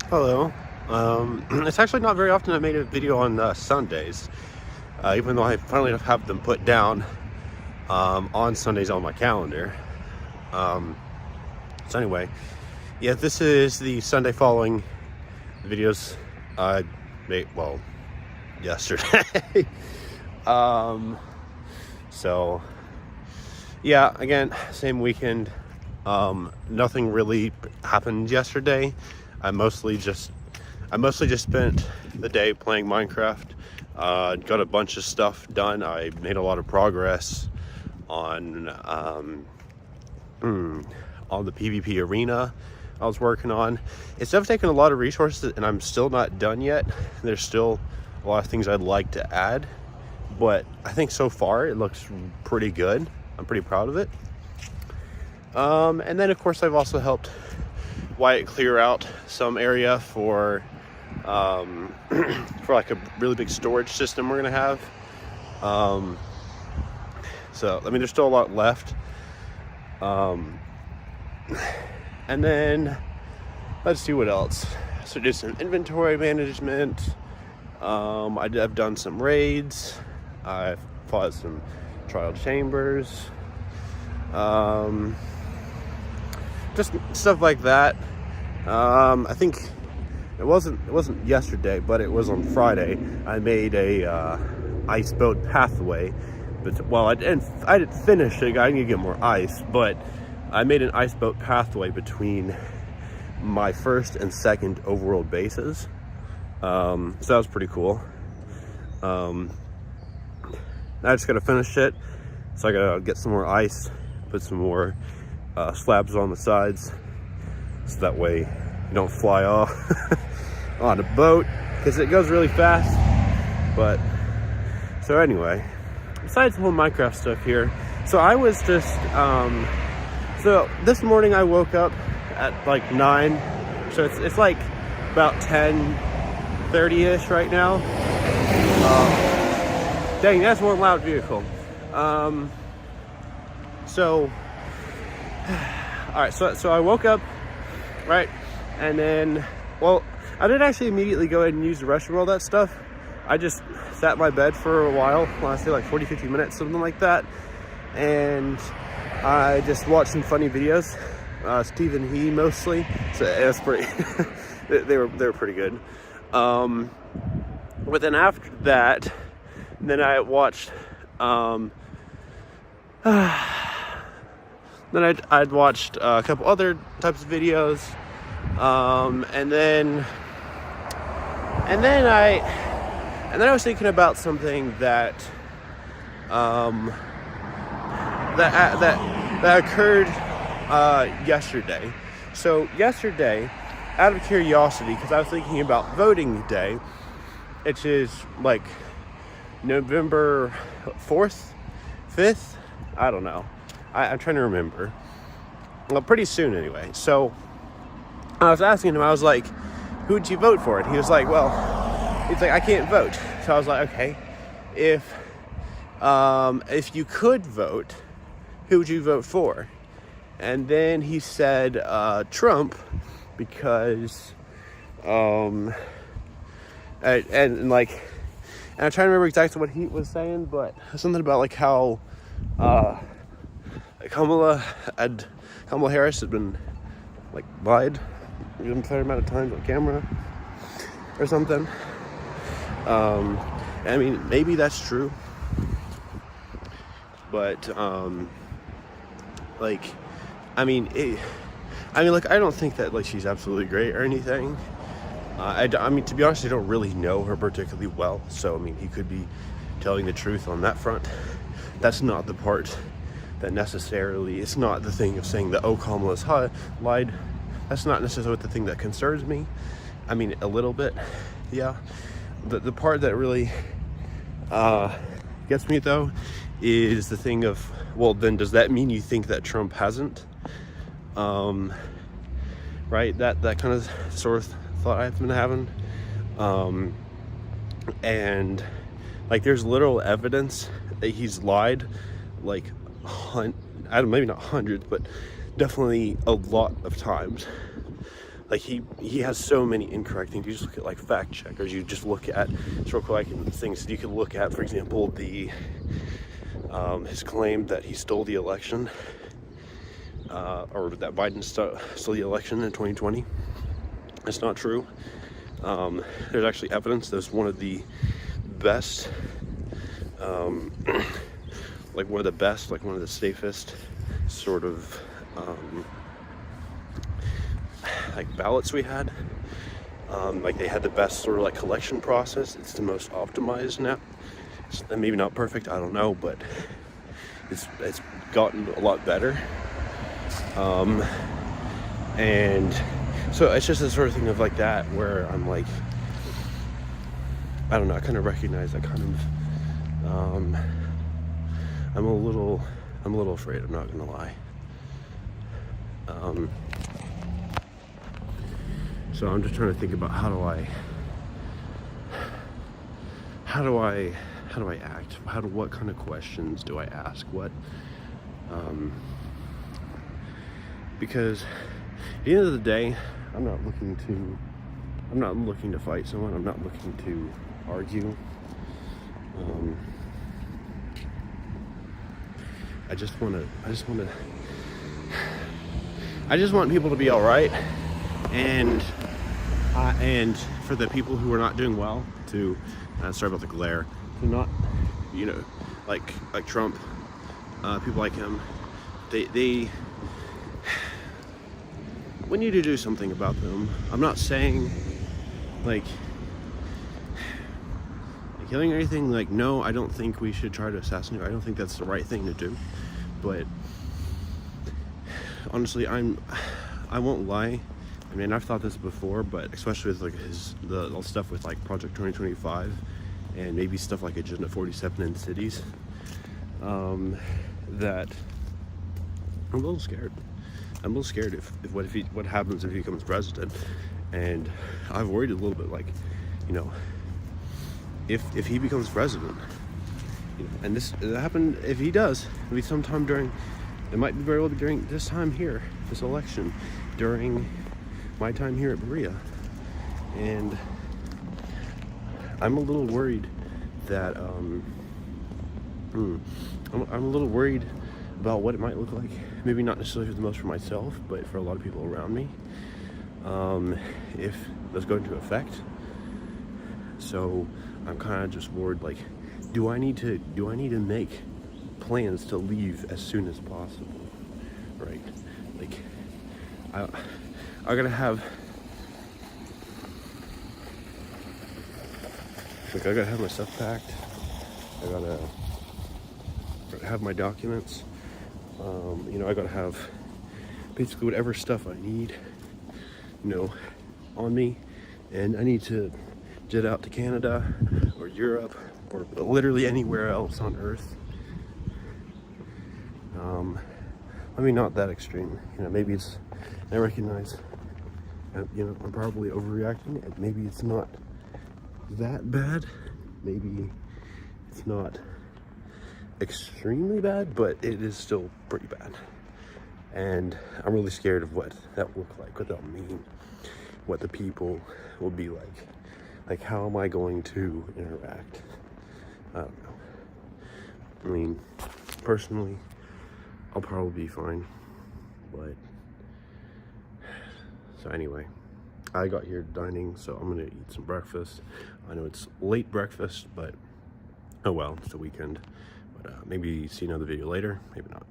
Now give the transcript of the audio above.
Hello. It's actually not very often I made a video on Sundays, even though I finally have them put down on Sundays on my calendar. So anyway, yeah, this is the Sunday following videos I made, well, yesterday. So yeah, again, same weekend. Nothing really happened yesterday. I mostly just spent the day playing Minecraft. Got a bunch of stuff done. I made a lot of progress on the PvP arena I was working on. It's definitely taken a lot of resources, and I'm still not done yet. There's still a lot of things I'd like to add, but I think so far it looks pretty good. I'm pretty proud of it. And then of course I've also helped Wyatt clear out some area for like a really big storage system we're gonna have. So I mean, there's still a lot left. And then let's see what else. So do some inventory management. I've done some raids. I've fought some trial chambers. Just stuff like that. I think it wasn't yesterday, but it was on Friday. I made a ice boat pathway, but well, I didn't finish it. I need to get more ice, but I made an ice boat pathway between my first and second overworld bases. So that was pretty cool. I just gotta finish it, so I gotta get some more ice, put some more slabs on the sides, so that way you don't fly off on a boat, because it goes really fast. But so anyway, besides the whole Minecraft stuff here, so I was just so this morning I woke up at like 9, so it's like about 10:30ish right now. Dang, that's one loud vehicle. So all right, so I woke up, right, and then, well, I didn't actually immediately go ahead and use the restroom and all that stuff. I just sat in my bed for a while, well, I say like 40-50 minutes, something like that, and I just watched some funny videos, Stephen He mostly, so that's pretty, they were pretty good. But then after that, then I watched, then I'd watched a couple other types of videos, and then I was thinking about something that occurred yesterday. So yesterday, out of curiosity, because I was thinking about voting day, which is like November 4th, 5th, I don't know. I'm trying to remember. Well, pretty soon anyway. So I was asking him, I was like, who would you vote for? And he was like, well, I can't vote. So I was like, okay, if you could vote, who would you vote for? And then he said Trump, because and I'm trying to remember exactly what he was saying, but something about like how Kamala Harris had been like lied a fair amount of times on camera or something. I mean, maybe that's true, but I don't think that like she's absolutely great or anything. I mean, to be honest, I don't really know her particularly well, so I mean, he could be telling the truth on that front. That's not the part that necessarily, it's not the thing of saying that, oh, Kamala's lied. That's not necessarily the thing that concerns me. I mean, a little bit, yeah. The part that really gets me, though, is the thing of, well, then does that mean you think that Trump hasn't? Right? That kind of sort of thought I've been having. And, like, there's literal evidence that he's lied, like, maybe not hundreds, but definitely a lot of times. like he has so many incorrect things. You just look at like fact checkers. You just look at historical things you can look at. For example, the his claim that he stole the election, or that Biden stole the election in 2020. It's not true. There's actually evidence. There's one of the best, like one of the best, like one of the safest sort of like ballots we had. Like they had the best sort of like collection process. It's the most optimized now. It's maybe not perfect, I don't know, but it's gotten a lot better. And so it's just a sort of thing of like that where I'm like, I don't know, I kind of recognize that kind of, I'm a little afraid, I'm not gonna lie. So I'm just trying to think about how do I act? What kind of questions do I ask? Because at the end of the day, I'm not looking to fight someone. I'm not looking to argue. I just want people to be all right, and for the people who are not doing well to, sorry about the glare, to not, like Trump, people like him, they we need to do something about them. I'm not saying like killing or anything. Like, no, I don't think we should try to assassinate. I don't think that's the right thing to do. But honestly, I won't lie. I mean, I've thought this before, but especially with like the stuff with like Project 2025 and maybe stuff like Agenda 47 in cities, that I'm a little scared. I'm a little scared if what happens if he becomes president. And I've worried a little bit, like, if he becomes president, and this happened, if he does, it'll be sometime it might be very well during this time here, this election, during my time here at Berea. And I'm a little worried that, I'm a little worried about what it might look like. Maybe not necessarily the most for myself, but for a lot of people around me, if that's going to affect. So I'm kind of just worried, like, do I need to make plans to leave as soon as possible, right? Like, I gotta have my stuff packed. I gotta have my documents. I gotta have basically whatever stuff I need, on me, and I need to jet out to Canada or Europe or literally anywhere else on Earth. I mean, not that extreme. Maybe I recognize, I'm probably overreacting, and maybe it's not that bad. Maybe it's not extremely bad, but it is still pretty bad. And I'm really scared of what that will look like, what that'll mean, what the people will be like. Like, how am I going to interact? I don't know. I mean, personally, I'll probably be fine. But, so anyway, I got here dining, so I'm gonna eat some breakfast. I know it's late breakfast, but oh well, it's the weekend. But maybe see another video later, maybe not.